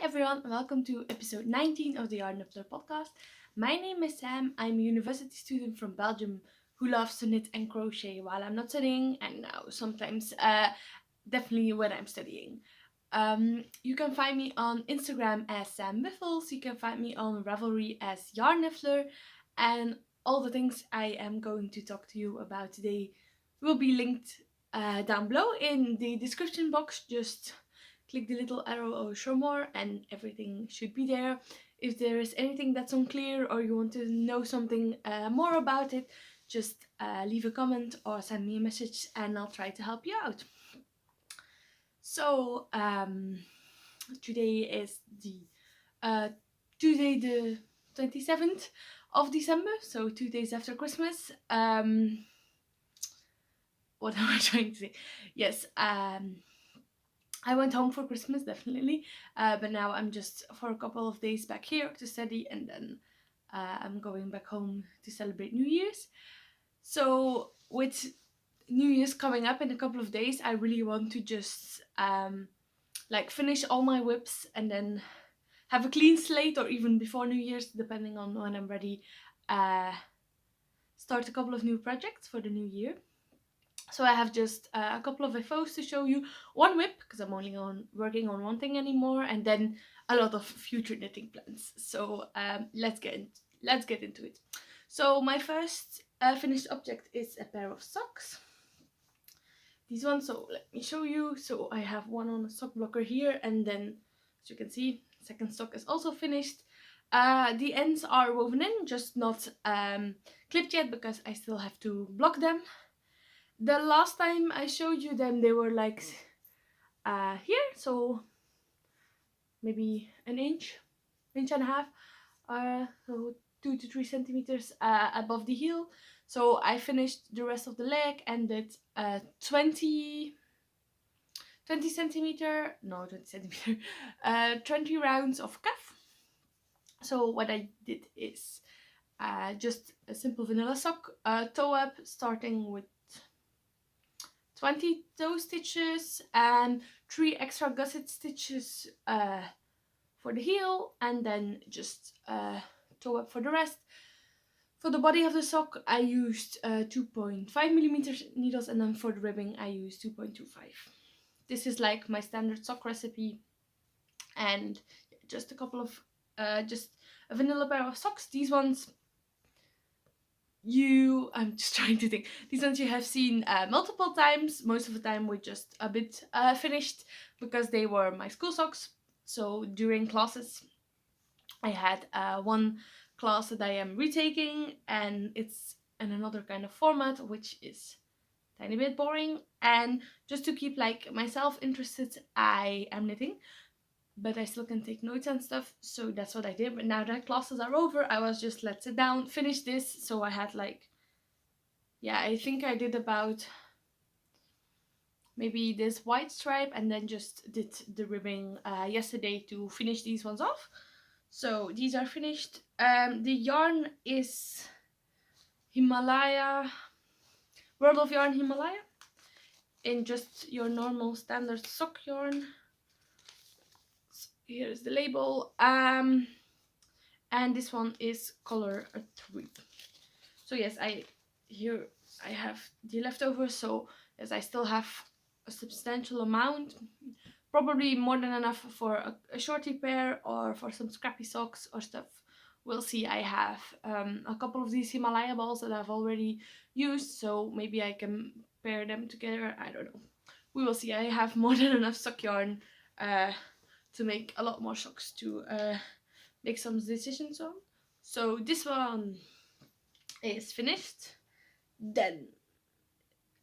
everyone, welcome to episode 19 of the Yarnniffler podcast. My name is Sam. I'm a university student from Belgium who loves to knit and crochet while I'm not studying, and now sometimes definitely when I'm studying. You can find me on Instagram as Sam Wyffels. You can find me on Ravelry as Yarnniffler, and all the things I am going to talk to you about today will be linked down below in the description box. Just click the little arrow or show more and everything should be there. If there is anything that's unclear or you want to know something more about it, just leave a comment or send me a message and I'll try to help you out. So today is the Tuesday the 27th of December, so 2 days after Christmas. What am I trying to say? Yes, I went home for Christmas, definitely, but now I'm just for a couple of days back here to study, and then I'm going back home to celebrate New Year's. So with New Year's coming up in a couple of days, I really want to just finish all my whips and then have a clean slate, or even before New Year's, depending on when I'm ready, start a couple of new projects for the new year. So I have just a couple of Wyffels to show you. One whip, because I'm only working on one thing anymore, and then a lot of future knitting plans. So let's get into it. So my first finished object is a pair of socks. These ones, so let me show you. So I have one on a sock blocker here, and then as you can see, second sock is also finished. The ends are woven in, just not clipped yet because I still have to block them. The last time I showed you them, they were like here, so maybe an inch and a half, so 2 to 3 centimeters above the heel. So I finished the rest of the leg and did 20 centimeter, no 20 centimeter, 20 rounds of cuff. So what I did is just a simple vanilla sock toe up, starting with 20 toe stitches and 3 extra gusset stitches for the heel, and then just toe up for the rest. For the body of the sock I used 2.5mm needles, and then for the ribbing I used 2.25. This is like my standard sock recipe, and just a couple of just a vanilla pair of socks. These ones I'm just trying to think. These ones you have seen multiple times, most of the time with just a bit finished, because they were my school socks. So during classes I had one class that I am retaking, and it's in another kind of format, which is a tiny bit boring, and just to keep like myself interested, I am knitting, but I still can take notes and stuff, so that's what I did. But now that classes are over, I was just, let's sit down, finish this. So I had like, yeah, I think I did about maybe this white stripe, and then just did the ribbing yesterday to finish these ones off. So these are finished. The yarn is Himalaya, World of Yarn Himalaya, in just your normal standard sock yarn. Here's the label, and this one is color 3. So yes, I have the leftovers, so yes, I still have a substantial amount, probably more than enough for a shorty pair or for some scrappy socks or stuff. We'll see. I have a couple of these Himalaya balls that I've already used, so maybe I can pair them together. I don't know. We will see. I have more than enough sock yarn to make a lot more socks to make some decisions on. So this one is finished. Then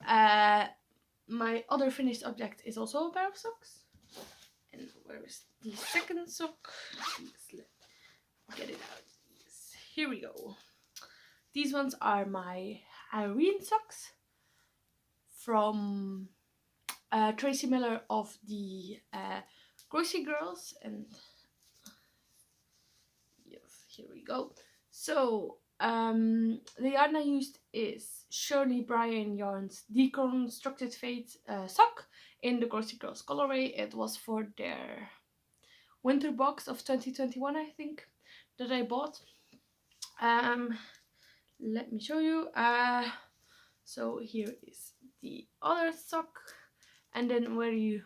my other finished object is also a pair of socks. And where is the second sock? Let's get it out. Yes, here we go. These ones are my Halloween socks from Tracy Miller of the Grocery Girls, and yes, here we go. So the yarn I used is Shirley Bryan Yarn's Deconstructed Fate sock in the Grocery Girls colorway. It was for their winter box of 2021, I think, that I bought. Let me show you. So here is the other sock, and then where you,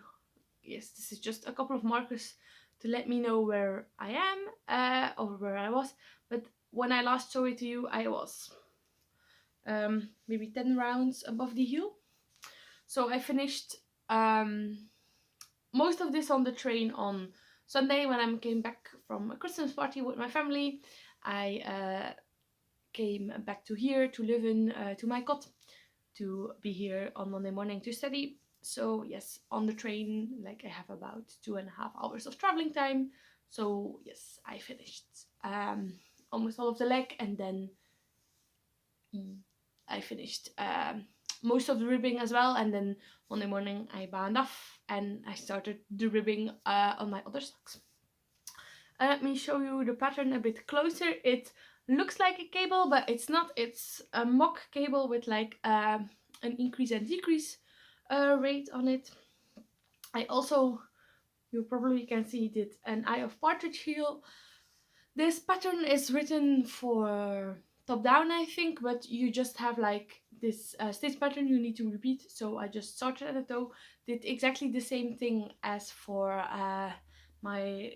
yes, this is just a couple of markers to let me know where I am, or where I was. But when I last showed it to you, I was maybe 10 rounds above the heel. So I finished most of this on the train on Sunday when I came back from a Christmas party with my family. I came back to here to live in to my cot to be here on Monday morning to study. So yes, on the train, like I have about 2.5 hours of traveling time. So yes, I finished almost all of the leg, and then I finished most of the ribbing as well. And then Monday morning I bound off and I started the ribbing on my other socks. Let me show you the pattern a bit closer. It looks like a cable, but it's not. It's a mock cable with like an increase and decrease rate on it. I also, you probably can see, did an eye of partridge heel. This pattern is written for top down, I think, but you just have like this stitch pattern you need to repeat. So I just started at the toe, did exactly the same thing as for my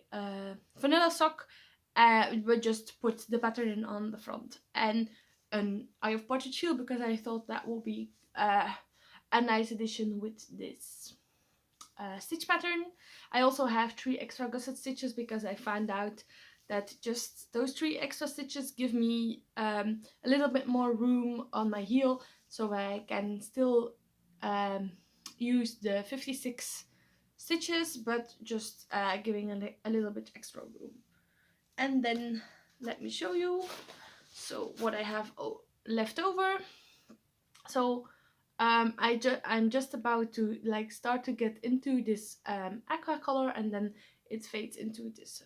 vanilla sock, but just put the pattern in on the front and an eye of partridge heel, because I thought that would be a nice addition with this stitch pattern. I also have 3 extra gusset stitches because I found out that just those 3 extra stitches give me a little bit more room on my heel, so I can still use the 56 stitches, but just giving a little bit extra room. And then let me show you so what I have left over. So I'm just about to like start to get into this aqua color, and then it fades into this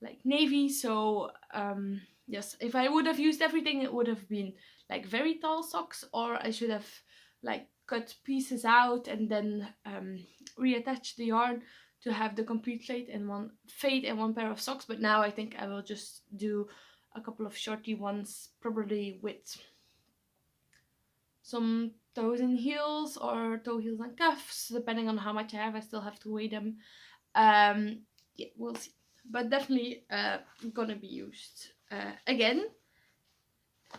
like navy. So yes, if I would have used everything, it would have been like very tall socks, or I should have like cut pieces out and then reattach the yarn to have the complete fade in one pair of socks. But now I think I will just do a couple of shorty ones, probably with some toes and heels, or toe heels and cuffs, depending on how much I have. I still have to weigh them. Yeah, we'll see. But definitely gonna be used again.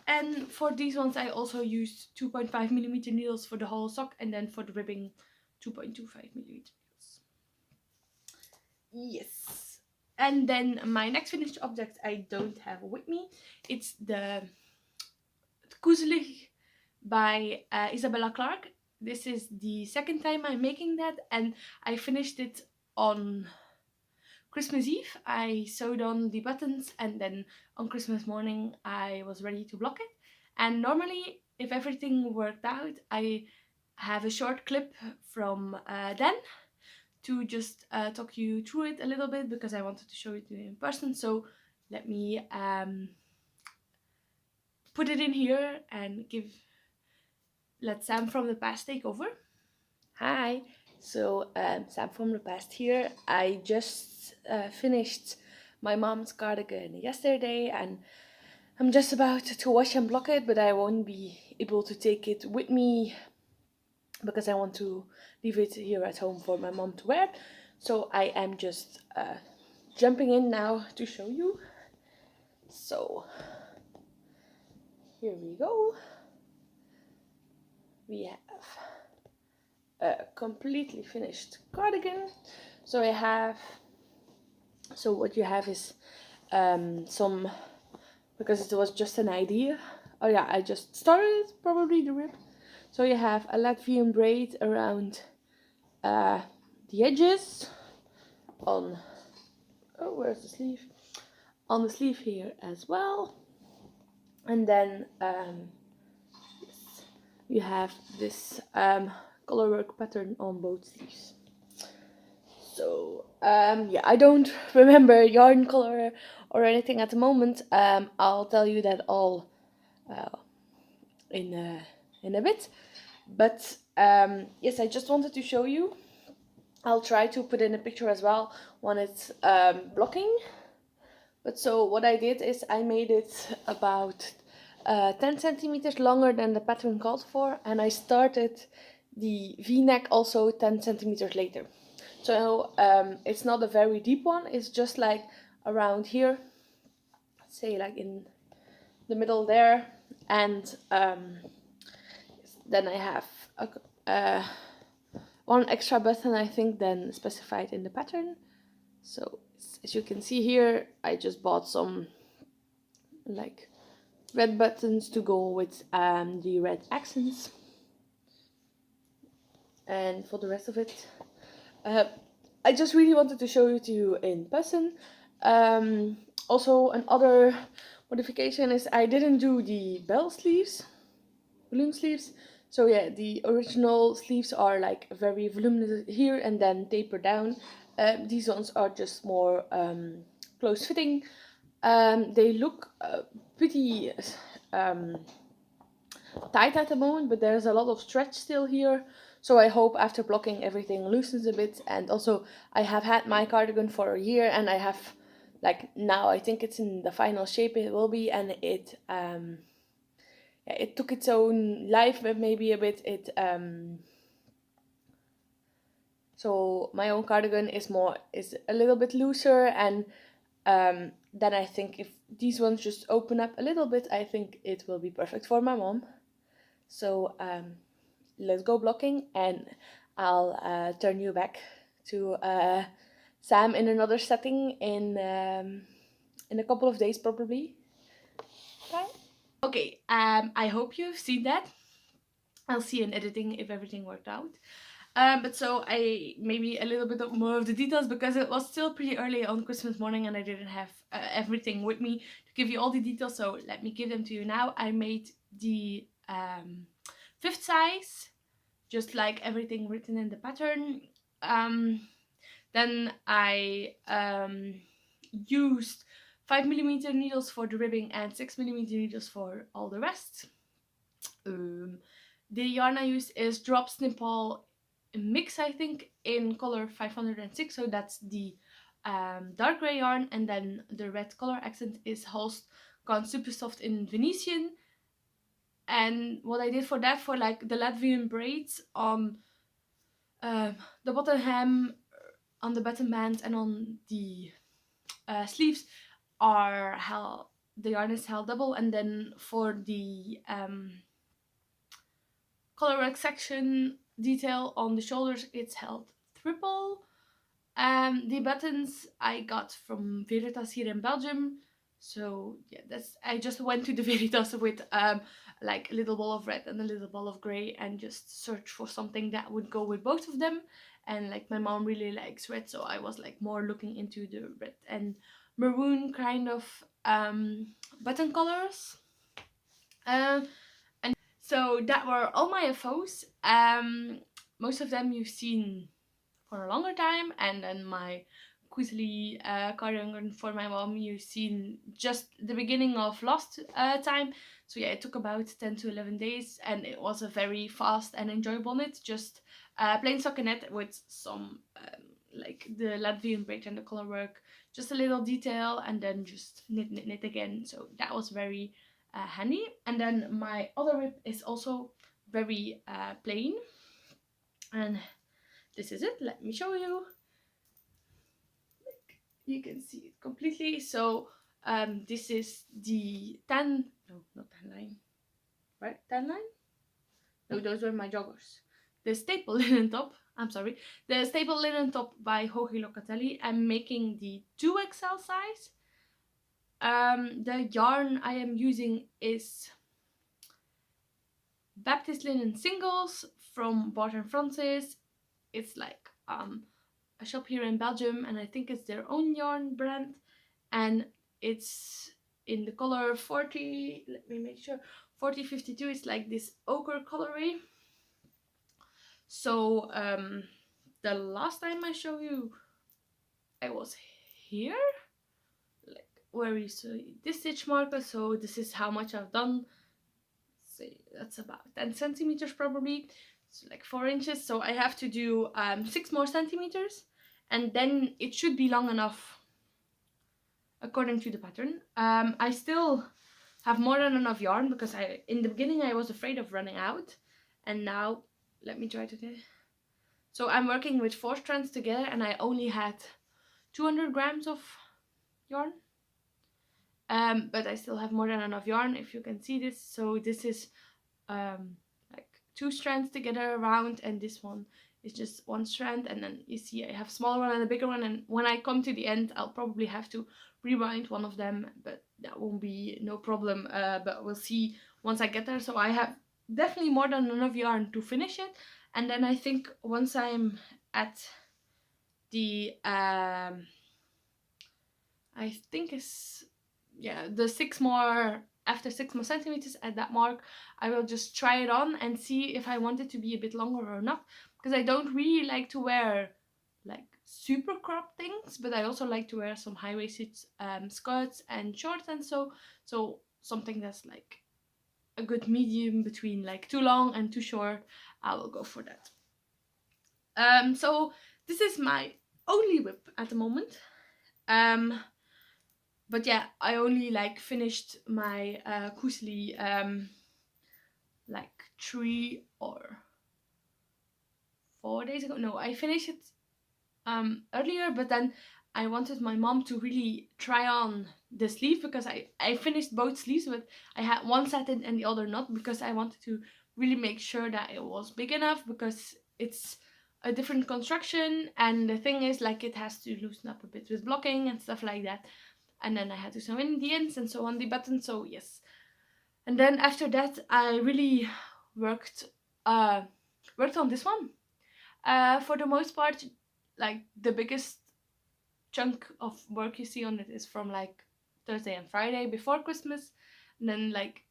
And for these ones I also used 2.5mm needles for the whole sock, and then for the ribbing 2.25mm needles. Yes. And then my next finished object I don't have with me. It's the Koezelig by Isabella Clarke. This is the second time I'm making that, and I finished it on Christmas Eve. I sewed on the buttons, and then on Christmas morning I was ready to block it. And normally, if everything worked out, I have a short clip from Dan to just talk you through it a little bit, because I wanted to show it to you in person. So let me put it in here and let Sam from the past take over. Hi, so Sam from the past here. I just finished my mom's cardigan yesterday, and I'm just about to wash and block it, but I won't be able to take it with me because I want to leave it here at home for my mom to wear. So I am just jumping in now to show you. So here we go. We have a completely finished cardigan. So what you have is some, because it was just an idea. Oh yeah, I just started probably the rib. So you have a Latvian braid around the edges on, oh, where's the sleeve? On the sleeve here as well. And then yes, you have this colorwork pattern on both sleeves. So yeah, I don't remember yarn color or anything at the moment. I'll tell you that all in a bit. But yes, I just wanted to show you I'll try to put in a picture as well when it's blocking. But so what I did is I made it about 10 centimeters longer than the pattern called for, and I started the v-neck also 10 centimeters later. So it's not a very deep one, it's just like around here, say like in the middle there, and then I have one extra button I think than specified in the pattern. So as you can see here, I just bought some like red buttons to go with the red accents, and for the rest of it I just really wanted to show it to you in person. Also another modification is I didn't do the bell sleeves, balloon sleeves. So yeah, the original sleeves are like very voluminous here and then taper down. These ones are just more close fitting. They look pretty tight at the moment, but there's a lot of stretch still here. So I hope after blocking everything loosens a bit. And also I have had my cardigan for a year, and I have like now I think it's in the final shape it will be, and it took its own life, but maybe a bit. So my own cardigan is a little bit looser, and then I think if these ones just open up a little bit, I think it will be perfect for my mom. So let's go blocking, and I'll turn you back to Sam in another setting in a couple of days probably. Bye. Okay, I hope you've seen that. I'll see in editing if everything worked out. But so I maybe a little bit more of the details because it was still pretty early on Christmas morning and I didn't have everything with me to give you all the details. So let me give them to you now. I made the 5th size, just like everything written in the pattern. Then I used 5mm needles for the ribbing and 6mm needles for all the rest. The yarn I used is Drop Snipple Mix, I think, in color 506, so that's the dark grey yarn, and then the red color accent is Holst Gone Super Soft in Venetian. And what I did for that, for like the Latvian braids on the bottom hem, on the button band, and on the sleeves are the yarn is held double, and then for the colorwork section detail on the shoulders it's held triple. The buttons I got from Veritas here in Belgium. So yeah, I just went to the Veritas with like a little ball of red and a little ball of grey and just searched for something that would go with both of them. And like my mom really likes red, so I was like more looking into the red and maroon kind of button colors. And so that were all my FOs. Most of them you've seen for a longer time, and then my Quizzly cardigan for my mom you've seen just the beginning of last time. So yeah, it took about 10 to 11 days, and it was a very fast and enjoyable knit, just plain stockinette with some like the Latvian braid and the color work, just a little detail, and then just knit again. So that was very handy. And then my other whip is also very plain, and this is it. Let me show you. You can see it completely. So this is the not tan line, right? Tan line? No, those were my joggers. The staple linen top. I'm sorry. The staple linen top by Hogi Locatelli. I'm making the 2XL size. The yarn I am using is Baptist Linen Singles from Barton Francis. It's like a shop here in Belgium, and I think it's their own yarn brand, and it's in the color 40, let me make sure, 4052. It's like this ochre colorway. So the last time I show you I was here, like where you see this stitch marker. So this is how much I've done. Say that's about 10 centimeters probably. so like 4 inches. So I have to do 6 more centimeters, and then it should be long enough according to the pattern. I still have more than enough yarn because in the beginning I was afraid of running out, and now let me try to do. So I'm working with 4 strands together, and I only had 200 grams of yarn. But I still have more than enough yarn, if you can see this. So this is like 2 strands together around, and this one is just 1 strand, and then you see I have a smaller one and a bigger one, and when I come to the end I'll probably have to rewind one of them, but that won't be no problem. But we'll see once I get there. So I have definitely more than enough yarn to finish it, and then I think once I'm at the I think it's, yeah, the 6 more, after 6 more centimeters at that mark, I will just try it on and see if I want it to be a bit longer or not, because I don't really like to wear like super cropped things, but I also like to wear some high-waisted skirts and shorts, and so something that's like a good medium between like too long and too short, I will go for that. So this is my only whip at the moment. But yeah, I only like finished my Kusli like 3 or 4 days ago. No, I finished it earlier, but then I wanted my mom to really try on the sleeve, because I finished both sleeves, but I had one satin and the other not, because I wanted to really make sure that it was big enough, because it's a different construction, and the thing is, like, it has to loosen up a bit with blocking and stuff like that. And then I had to sew in the ends and sew on the button, so yes. And then after that I really worked on this one. For the most part, like, the biggest chunk of work you see on it is from like Thursday and Friday before Christmas, and then like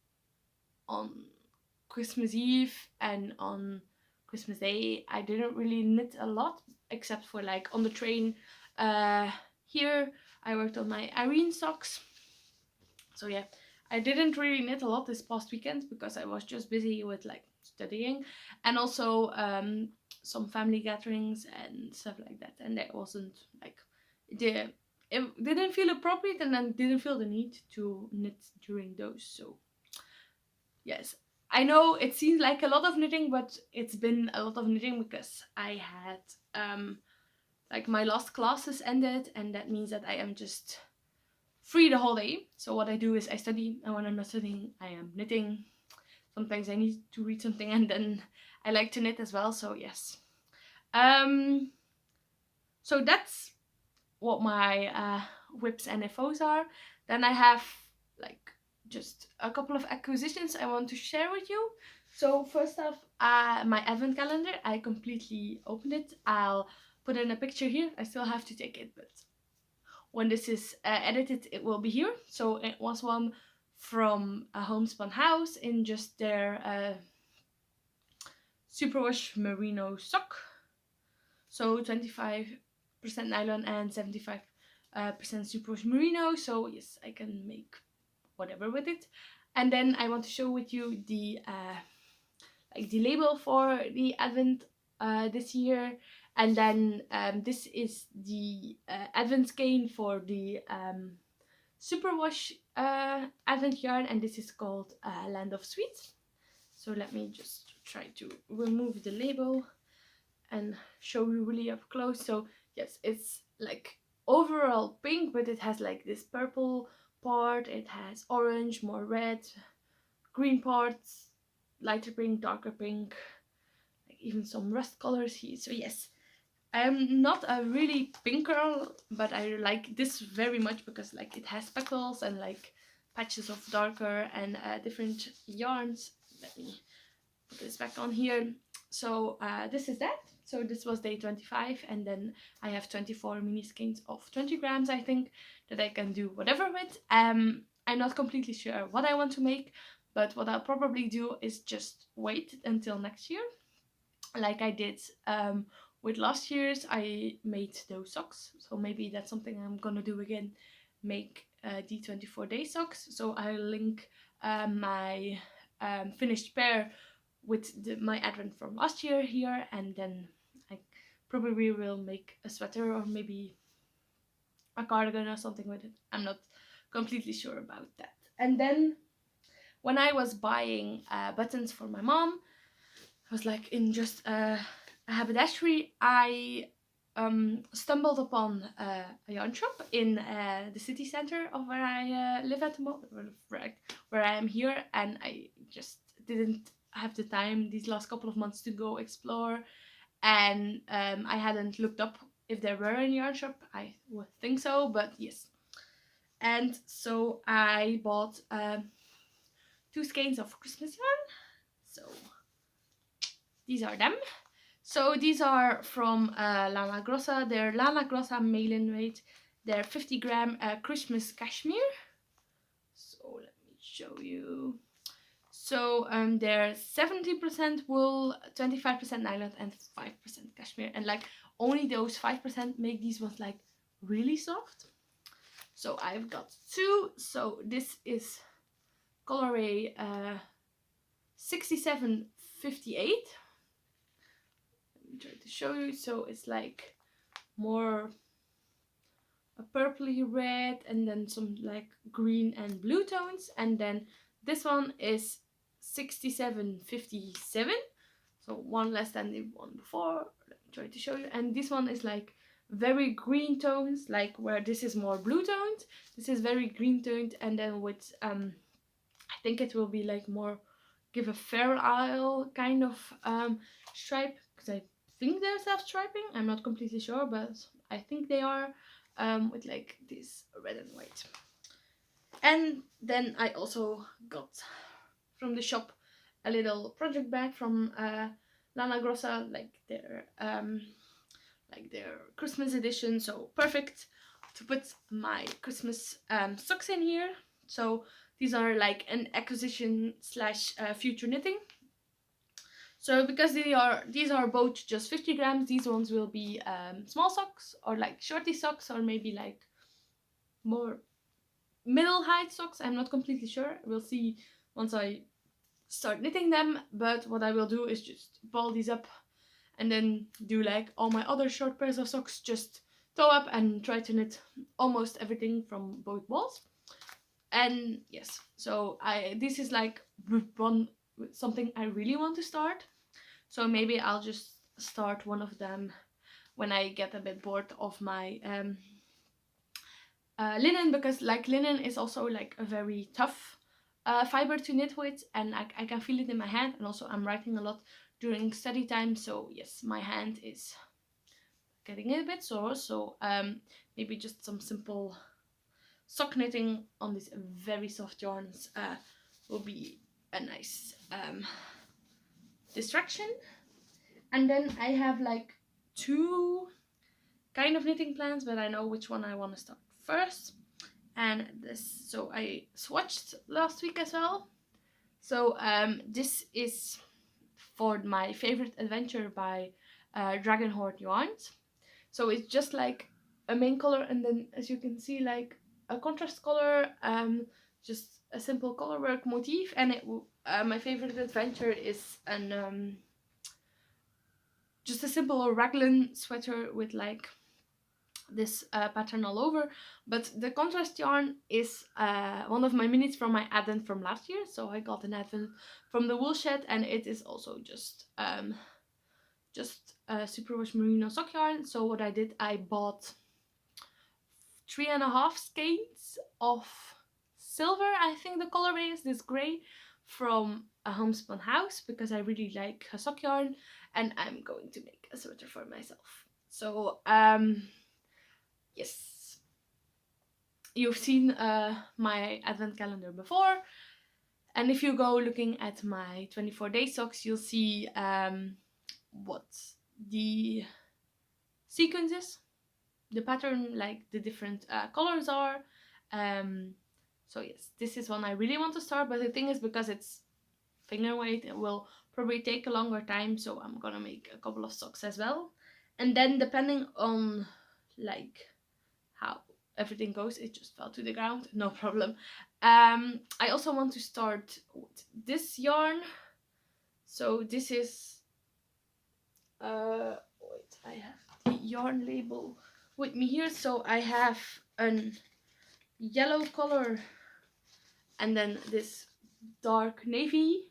on Christmas Eve and on Christmas Day I didn't really knit a lot, except for like on the train here I worked on my Irene socks. So yeah, I didn't really knit a lot this past weekend because I was just busy with like studying, and also some family gatherings and stuff like that, and it wasn't like it didn't feel appropriate, and then didn't feel the need to knit during those. So yes, I know it seems like a lot of knitting, but it's been a lot of knitting because I had like my last classes ended, and that means that I am just free the whole day. So what I do is I study, and when I'm not studying I am knitting. Sometimes I need to read something, and then I like to knit as well. So yes, so that's what my whips and FOs are. Then I have like just a couple of acquisitions I want to share with you. So first off, my advent calendar, I completely opened it. I'll put in a picture here. I still have to take it, but when this is edited it will be here. So it was one from a homespun house in just their superwash merino sock. So 25% nylon and 75% superwash merino. So yes, I can make whatever with it. And then I want to show with you the like the label for the advent this year. And then this is the advent skein for the superwash advent yarn, and this is called Land of Sweets. So let me just try to remove the label and show you really up close. So yes, it's like overall pink, but it has like this purple part, it has orange, more red, green parts, lighter pink, darker pink, like even some rust colors here. So yes, I am not a really pink girl, but I like this very much because like it has speckles and like patches of darker and different yarns. Let me put this back on here. So this is that. So this was day 25, and then I have 24 mini skeins of 20 grams, I think, that I can do whatever with. I'm not completely sure what I want to make, but what I'll probably do is just wait until next year, like I did with last year's. I made those socks, so maybe that's something I'm gonna do again, make the 24-day socks. So I'll link my finished pair with my advent from last year here, and then I probably will make a sweater or maybe a cardigan or something with it. I'm not completely sure about that. And then when I was buying buttons for my mom, I was like in just a haberdashery, I stumbled upon a yarn shop in the city center of where I live at the moment, where I am here, and I just didn't have the time these last couple of months to go explore, and I hadn't looked up if there were a yarn shop. I would think so, but yes. And so I bought 2 skeins of Christmas yarn. So these are them. So these are from Lana Grossa. They're Lana Grossa mail-in weight. They're 50 gram Christmas cashmere. So let me show you. So they're 70% wool, 25% nylon, and 5% cashmere. And like only those 5% make these ones like really soft. So I've got 2. So this is colorway 6758. Let me try to show you. So it's like more a purpley red, and then some like green and blue tones. And then this one is 6757, so one less than the one before. Let me try to show you. And this one is like very green tones, like where this is more blue toned, this is very green toned. And then with I think it will be like more give a Fair Isle kind of stripe, because I think they're self-striping. I'm not completely sure, but I think they are, with like this red and white. And then I also got from the shop a little project bag from Lana Grossa, like their Christmas edition. So perfect to put my Christmas socks in here. So these are like an acquisition slash future knitting. So because these are both just 50 grams, these ones will be small socks, or like shorty socks, or maybe like more middle height socks. I'm not completely sure. We'll see once I start knitting them. But what I will do is just ball these up and then do like all my other short pairs of socks, just toe up and try to knit almost everything from both balls. And yes, so this is like something I really want to start. So maybe I'll just start one of them when I get a bit bored of my linen, because like linen is also like a very tough fiber to knit with, and I can feel it in my hand. And also I'm writing a lot during study time, so yes, my hand is getting a bit sore. So maybe just some simple sock knitting on these very soft yarns will be a nice distraction. And then I have like 2 kind of knitting plans, but I know which one I want to start first. And so I swatched last week as well. So this is for my favorite adventure by Dragon Horde Yarns. So it's just like a main color, and then as you can see, like a contrast color, just a simple colorwork motif. And my favorite adventure is just a simple raglan sweater with like this pattern all over. But the contrast yarn is one of my minis from my advent from last year. So I got an advent from the wool shed, and it is also just superwash merino sock yarn. So what I did, I bought 3.5 skeins of silver, I think the colorway is this gray, from a homespun house, because I really like her sock yarn, and I'm going to make a sweater for myself. So yes, you've seen my advent calendar before, and if you go looking at my 24-day socks, you'll see what the sequence is, the pattern, like the different colors are. So yes, this is one I really want to start, but the thing is, because it's finger weight, it will probably take a longer time, so I'm gonna make a couple of socks as well. And then depending on like how everything goes, it just fell to the ground, no problem. I also want to start with this yarn. So this is wait, I have the yarn label with me here. So I have an yellow color and then this dark navy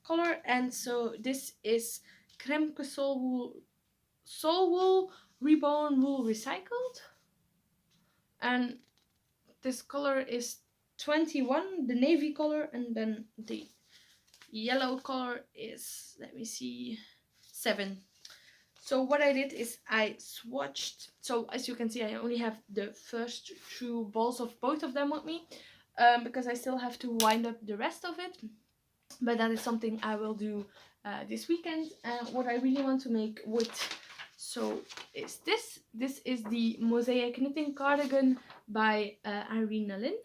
color, and so this is Kremke soul wool reborn wool recycled, and this color is 21, the navy color, and then the yellow color is, let me see, 7. So what I did is I swatched. So as you can see, I only have the first 2 balls of both of them with me, because I still have to wind up the rest of it. But that is something I will do this weekend. And what I really want to make with, so is this. This is the Mosaic Knitting Cardigan by Irina Lynn.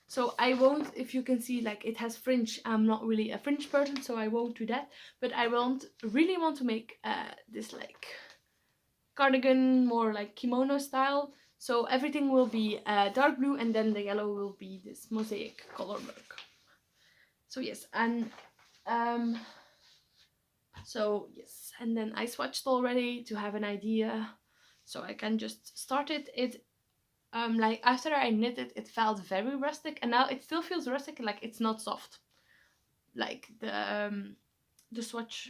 So I won't, if you can see, like it has fringe. I'm not really a fringe person, so I won't do that. But I really want to make this like cardigan, more like kimono style. So everything will be dark blue, and then the yellow will be this mosaic color work. So yes, and so yes, and then I swatched already to have an idea, so I can just start it. Like after I knit it, it felt very rustic, and now it still feels rustic. Like it's not soft, like the swatch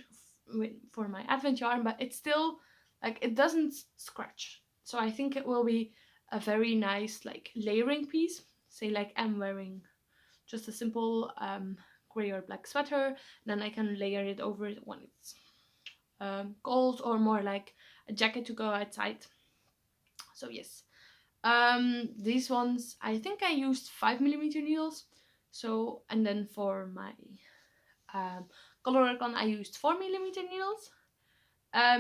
for my advent yarn, but it's still like it doesn't scratch. So I think it will be a very nice like layering piece. Say like I'm wearing just a simple gray or black sweater, and then I can layer it over it when it's cold, or more like a jacket to go outside. So yes, these ones I think I used 5mm needles. So, and then for my color work on, I used 4mm needles.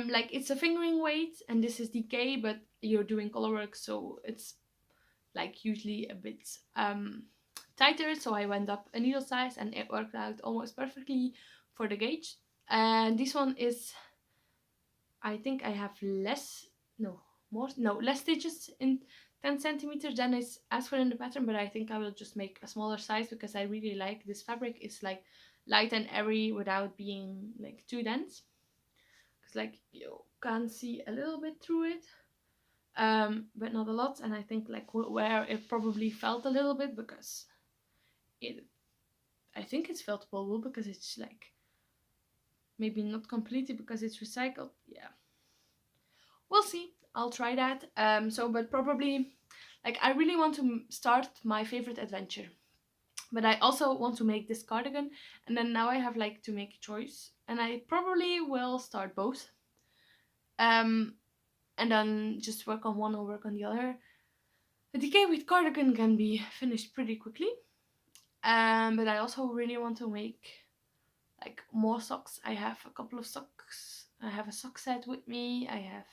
Like it's a fingering weight, and this is DK, but you're doing color work, so it's like usually a bit tighter. So I went up a needle size, and it worked out almost perfectly for the gauge. And this one is, I think I have less, no, more, no, less stitches in 10 centimeters than is asked for in the pattern, but I think I will just make a smaller size because I really like this fabric. It's like light and airy without being like too dense. Because like you can see a little bit through it, but not a lot. And I think like where it probably felt a little bit, because I think it's feltable wool, because it's like maybe not completely because it's recycled. Yeah, we'll see. I'll try that. But probably, like, I really want to start my favorite adventure, but I also want to make this cardigan, and then now I have like to make a choice, and I probably will start both. And then just work on one or work on the other. The DK with cardigan can be finished pretty quickly. But I also really want to make like more socks. I have a couple of socks. I have a sock set with me. I have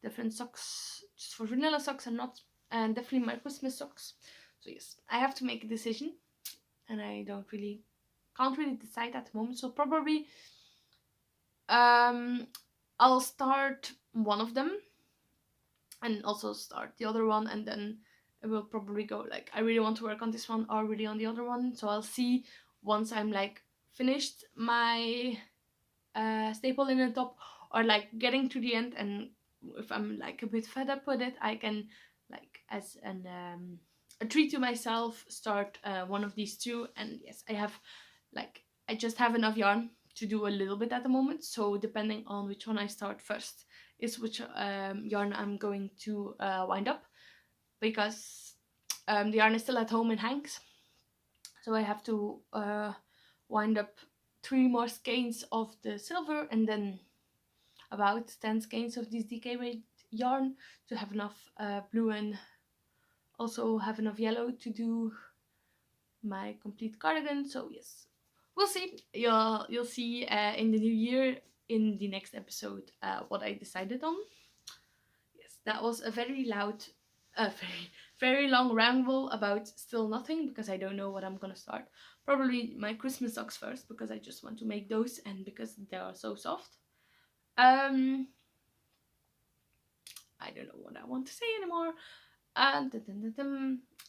different socks just for vanilla socks, and definitely my Christmas socks. So yes, I have to make a decision, and I can't really decide at the moment. So probably I'll start one of them and also start the other one, and then it will probably go like I really want to work on this one or really on the other one. So I'll see once I'm like finished my staple in the top, or like getting to the end, and if I'm like a bit fed up with it, I can like as a treat to myself start one of these two. And yes, I just have enough yarn to do a little bit at the moment, so depending on which one I start first is which yarn I'm going to wind up, because the yarn is still at home in hanks, so I have to wind up 3 more skeins of the silver, and then about 10 skeins of this DK weight yarn to have enough blue, and also have enough yellow to do my complete cardigan. So yes, we'll see. You'll see in the new year, in the next episode, what I decided on. Yes, that was a very loud, very long ramble about still nothing, because I don't know what I'm gonna start. Probably my Christmas socks first, because I just want to make those, and because they are so soft. I don't know what I want to say anymore.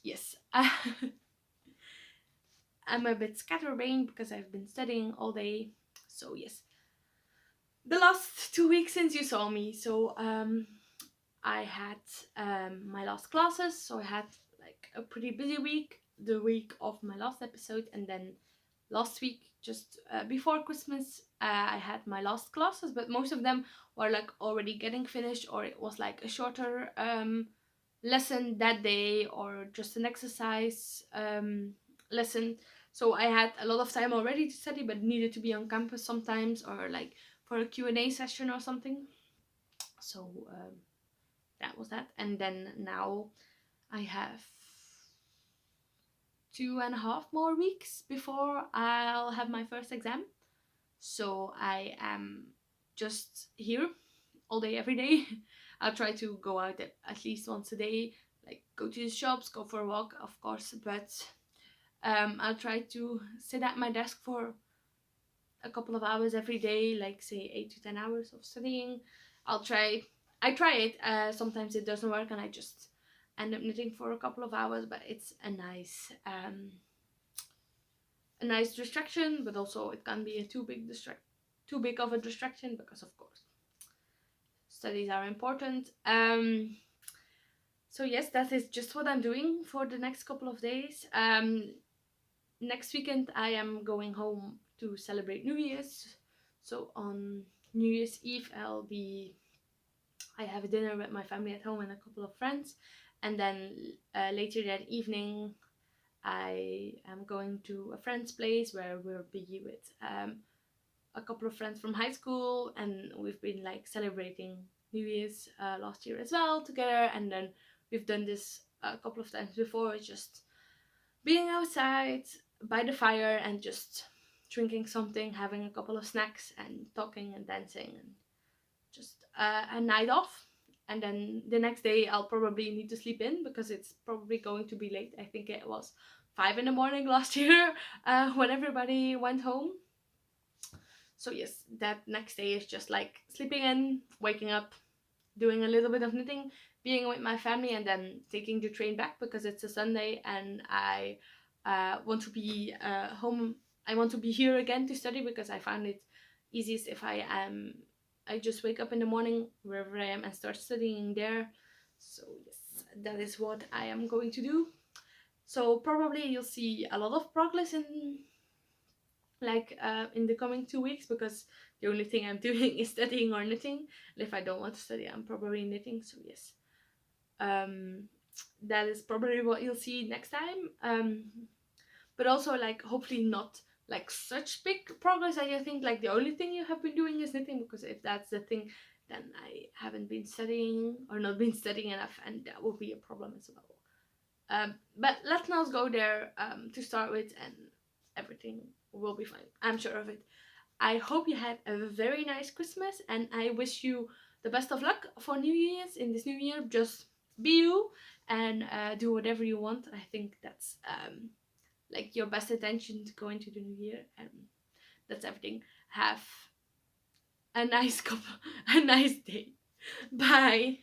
Yes, I'm a bit scatterbrained because I've been studying all day. So yes, the last 2 weeks since you saw me, so I had my last classes, so I had like a pretty busy week, the week of my last episode, and then last week, just before Christmas, I had my last classes, but most of them were like already getting finished, or it was like a shorter lesson that day, or just an exercise lesson. So I had a lot of time already to study, but needed to be on campus sometimes, or like for a Q&A session or something. So that was that. And then now I have 2.5 more weeks before I'll have my first exam. So I am just here all day, every day. I'll try to go out at least once a day, like go to the shops, go for a walk, of course, but I'll try to sit at my desk for a couple of hours every day, like say 8 to 10 hours of studying. I try it. Sometimes it doesn't work, and I just end up knitting for a couple of hours. But it's a nice distraction. But also it can be a too big of a distraction, because of course studies are important. So yes, that is just what I'm doing for the next couple of days. Next weekend I am going home to celebrate New Year's. So on New Year's Eve I have a dinner with my family at home and a couple of friends, and then later that evening I am going to a friend's place where we'll be with a couple of friends from high school, and we've been like celebrating New Year's last year as well together, and then we've done this a couple of times before. It's just being outside by the fire and just drinking something, having a couple of snacks, and talking and dancing, and just a night off. And then the next day I'll probably need to sleep in because it's probably going to be late. I think it was 5 in the morning last year when everybody went home. So yes, that next day is just like sleeping in, waking up, doing a little bit of knitting, being with my family, and then taking the train back because it's a Sunday and I want to be home. I want to be here again to study because I found it easiest if I just wake up in the morning wherever I am and start studying there. So yes, that is what I am going to do. So probably you'll see a lot of progress in the coming 2 weeks, because the only thing I'm doing is studying or knitting. And if I don't want to study, I'm probably knitting. So yes, that is probably what you'll see next time. But also like hopefully not like such big progress that you think like the only thing you have been doing is knitting, because if that's the thing, then I haven't been studying or not been studying enough, and that will be a problem as well. But let's not go there to start with, and everything will be fine. I'm sure of it. I hope you had a very nice Christmas, and I wish you the best of luck for New Year's. In this new year, just be you and do whatever you want. I think that's like your best intention to go into the new year, and that's everything. Have a nice couple, a nice day. Bye.